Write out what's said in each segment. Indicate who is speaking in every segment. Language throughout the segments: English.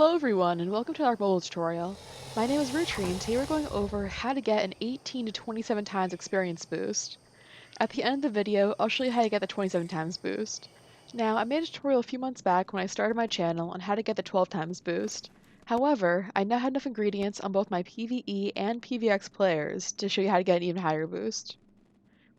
Speaker 1: Hello everyone, and welcome to our mobile tutorial. My name is Rutri, and today we're going over how to get an 18 to 27 times experience boost. At the end of the video, I'll show you how to get the 27 times boost. Now, I made a tutorial a few months back when I started my channel on how to get the 12 times boost. However, I now have enough ingredients on both my PvE and PvX players to show you how to get an even higher boost.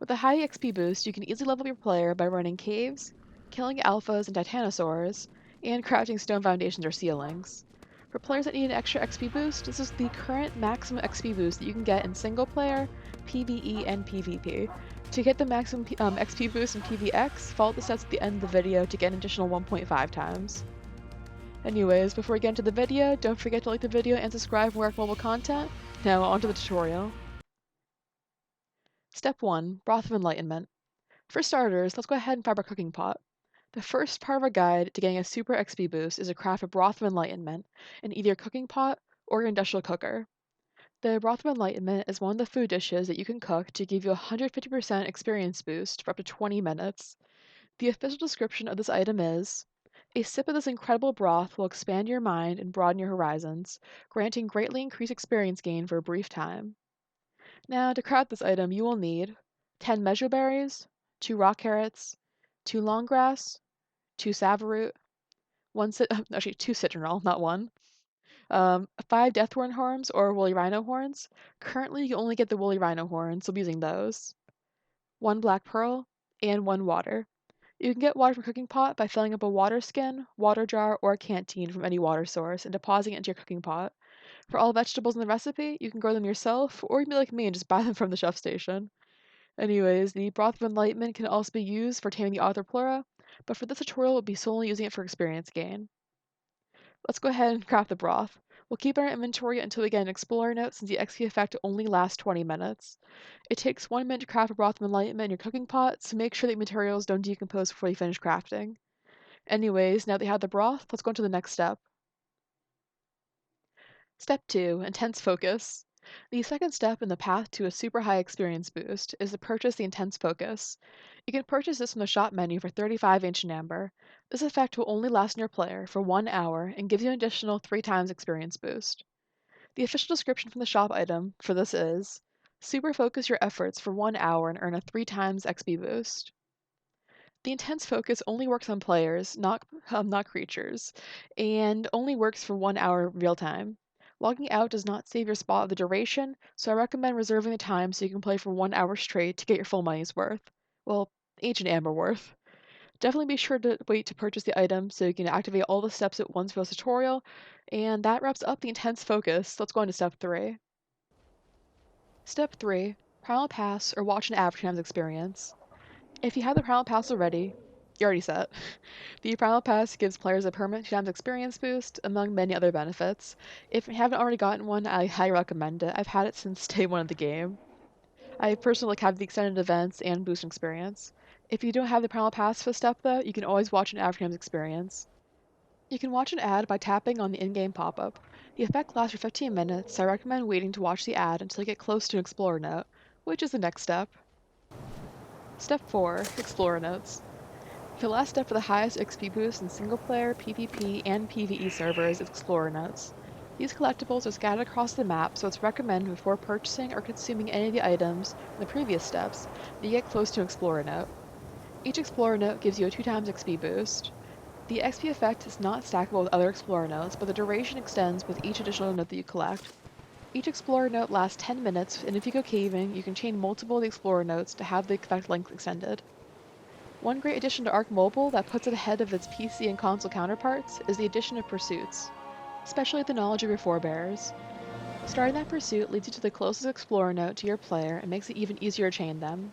Speaker 1: With a high XP boost, you can easily level up your player by running caves, killing alphas and titanosaurs, and crafting stone foundations or ceilings. For players that need an extra XP boost, this is the current maximum XP boost that you can get in single player, PvE, and PvP. To get the maximum XP boost in PvX, follow the steps at the end of the video to get an additional 1.5 times. Anyways, before we get into the video, don't forget to like the video and subscribe for more mobile content. Now onto the tutorial. Step 1. Broth of Enlightenment. For starters, let's go ahead and fire our cooking pot. The first part of our guide to getting a super XP boost is to craft a Broth of Enlightenment in either a cooking pot or an industrial cooker. The Broth of Enlightenment is one of the food dishes that you can cook to give you a 150% experience boost for up to 20 minutes. The official description of this item is, a sip of this incredible broth will expand your mind and broaden your horizons, granting greatly increased experience gain for a brief time. Now, to craft this item, you will need 10 measure berries, 2 rock carrots, 2 long grass, 2 savaroot, 2 citronal, not 1, 5 deathworm horns or woolly rhino horns. Currently, you only get the woolly rhino horns, so I'll be using those. 1 black pearl, and 1 water. You can get water from a cooking pot by filling up a water skin, water jar, or a canteen from any water source and depositing it into your cooking pot. For all vegetables in the recipe, you can grow them yourself, or you can be like me and just buy them from the chef station. Anyways, the Broth of Enlightenment can also be used for taming the Arthropleura, but for this tutorial, we'll be solely using it for experience gain. Let's go ahead and craft the broth. We'll keep it in our inventory until we get an Explorer note since the XP effect only lasts 20 minutes. It takes 1 minute to craft a Broth of Enlightenment in your cooking pot, so make sure that materials don't decompose before you finish crafting. Anyways, now that you have the broth, let's go on to the next step. Step 2. Intense Focus. The second step in the path to a super high experience boost is to purchase the Intense Focus. You can purchase this from the shop menu for 35 ancient amber. This effect will only last in your player for 1 hour and gives you an additional 3 times experience boost. The official description from the shop item for this is, super focus your efforts for 1 hour and earn a 3 times XP boost. The intense focus only works on players, not creatures, and only works for 1 hour real time. Logging out does not save your spot of the duration, so I recommend reserving the time so you can play for 1 hour straight to get your full money's worth. Well, ancient amber worth. Definitely be sure to wait to purchase the item so you can activate all the steps at once for this tutorial, and that wraps up the intense focus. Let's go on to step 3. Step 3. Primal Pass or watch an average times experience. If you have the Primal Pass already, you're already set. The Primal Pass gives players a permanent 2 times experience boost, among many other benefits. If you haven't already gotten one, I highly recommend it. I've had it since day 1 of the game. I personally have the extended events and boost experience. If you don't have the Primal Pass for the step though, you can always watch an average times experience. You can watch an ad by tapping on the in-game pop-up. The effect lasts for 15 minutes, so I recommend waiting to watch the ad until you get close to an Explorer note, which is the next step. Step 4. Explorer notes. The last step for the highest XP boost in single-player, PvP, and PvE servers is Explorer Notes. These collectibles are scattered across the map, so it's recommended before purchasing or consuming any of the items in the previous steps that you get close to an Explorer Note. Each Explorer Note gives you a 2 times XP boost. The XP effect is not stackable with other Explorer Notes, but the duration extends with each additional note that you collect. Each Explorer Note lasts 10 minutes, and if you go caving, you can chain multiple of the Explorer Notes to have the effect length extended. One great addition to ARK Mobile that puts it ahead of its PC and console counterparts is the addition of pursuits, especially the knowledge of your forebears. Starting that pursuit leads you to the closest Explorer note to your player and makes it even easier to chain them.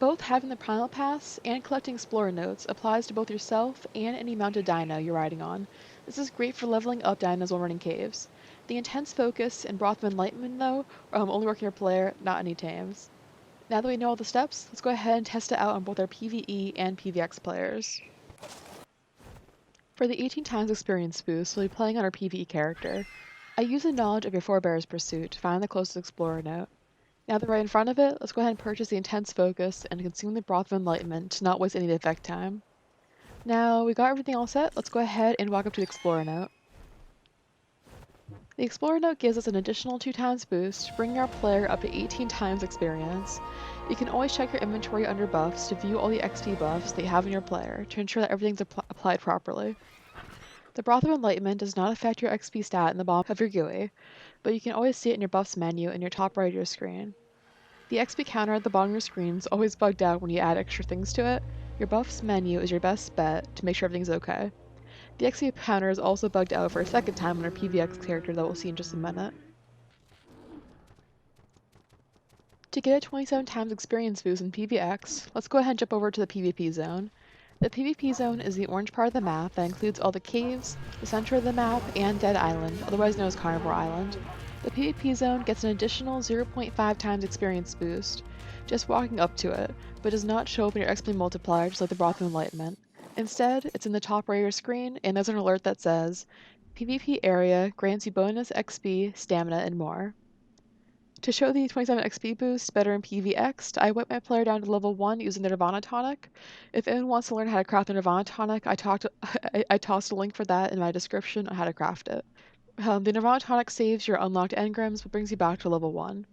Speaker 1: Both having the Primal Pass and collecting Explorer notes applies to both yourself and any mounted dino you're riding on. This is great for leveling up dinos while running caves. The Intense Focus and Broth of Enlightenment, though, only work in your player, not any tames. Now that we know all the steps, let's go ahead and test it out on both our PvE and PvX players. For the 18 times experience boost, we'll be playing on our PvE character. I use the knowledge of your forebear's pursuit to find the closest Explorer note. Now that we're right in front of it, let's go ahead and purchase the Intense Focus and consume the Broth of Enlightenment to not waste any of the effect time. Now we got everything all set, let's go ahead and walk up to the Explorer note. The Explorer note gives us an additional 2 times boost, bringing our player up to 18 times experience. You can always check your inventory under buffs to view all the XP buffs that you have in your player to ensure that everything's applied properly. The Broth of Enlightenment does not affect your XP stat in the bottom of your GUI, but you can always see it in your buffs menu in your top right of your screen. The XP counter at the bottom of your screen is always bugged out when you add extra things to it. Your buffs menu is your best bet to make sure everything's okay. The XP counter is also bugged out for a second time on our PVX character that we'll see in just a minute. To get a 27 times experience boost in PVX, let's go ahead and jump over to the PvP zone. The PvP zone is the orange part of the map that includes all the caves, the center of the map, and Dead Island, otherwise known as Carnivore Island. The PvP zone gets an additional 0.5 times experience boost, just walking up to it, but does not show up in your XP multiplier just like the Broth of Enlightenment. Instead, it's in the top right of your screen, and there's an alert that says, PvP area grants you bonus XP, stamina, and more. To show the 27 XP boost better in PvX, I went my player down to level 1 using the Nirvana tonic. If anyone wants to learn how to craft the Nirvana tonic, I tossed a link for that in my description on how to craft it. The Nirvana tonic saves your unlocked engrams but brings you back to level 1.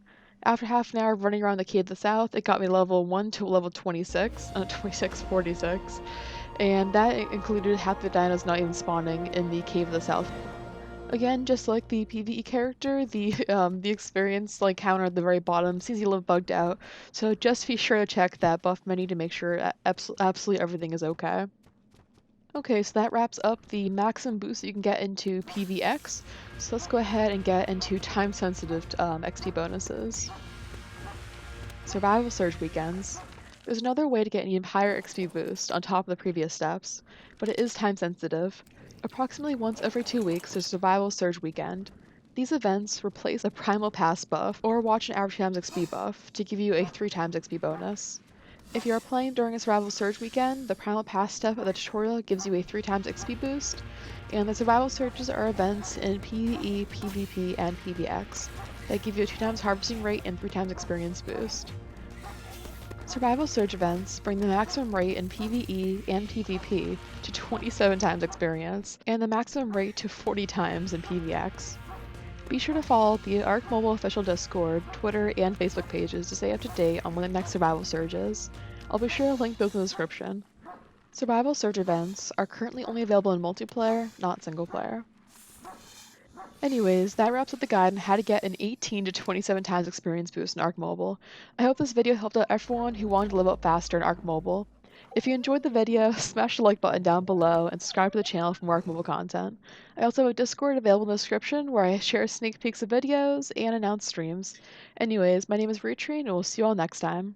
Speaker 1: After half an hour of running around the cave to the south, it got me level 1 to level 26, 2646, and that included half the dinos not even spawning in the cave of the south. Again, just like the PvE character, the experience counter at the very bottom seems a little bugged out, so just be sure to check that buff menu to make sure absolutely everything is okay. Okay, so that wraps up the maximum boost that you can get into PvX. So let's go ahead and get into time-sensitive XP bonuses. Survival Surge weekends. There's another way to get an even higher XP boost on top of the previous steps, but it is time-sensitive. Approximately once every 2 weeks, there's Survival Surge weekend. These events replace a Primal Pass buff or watch an average times XP buff to give you a 3 times XP bonus. If you are playing during a Survival Surge weekend, the Primal Pass step of the tutorial gives you a 3 times XP boost, and the Survival Surges are events in PvE, PvP, and PvX that give you a 2 times harvesting rate and 3 times experience boost. Survival Surge events bring the maximum rate in PvE and PvP to 27 times experience, and the maximum rate to 40 times in PvX. Be sure to follow the ARK Mobile official Discord, Twitter, and Facebook pages to stay up to date on when the next Survival Surge is. I'll be sure to link those in the description. Survival Surge events are currently only available in multiplayer, not single player. Anyways, that wraps up the guide on how to get an 18 to 27 times experience boost in ARK Mobile. I hope this video helped out everyone who wanted to level up faster in ARK Mobile. If you enjoyed the video, smash the like button down below and subscribe to the channel for more ARK Mobile content. I also have a Discord available in the description where I share sneak peeks of videos and announce streams. Anyways, my name is Rutrine and we'll see you all next time.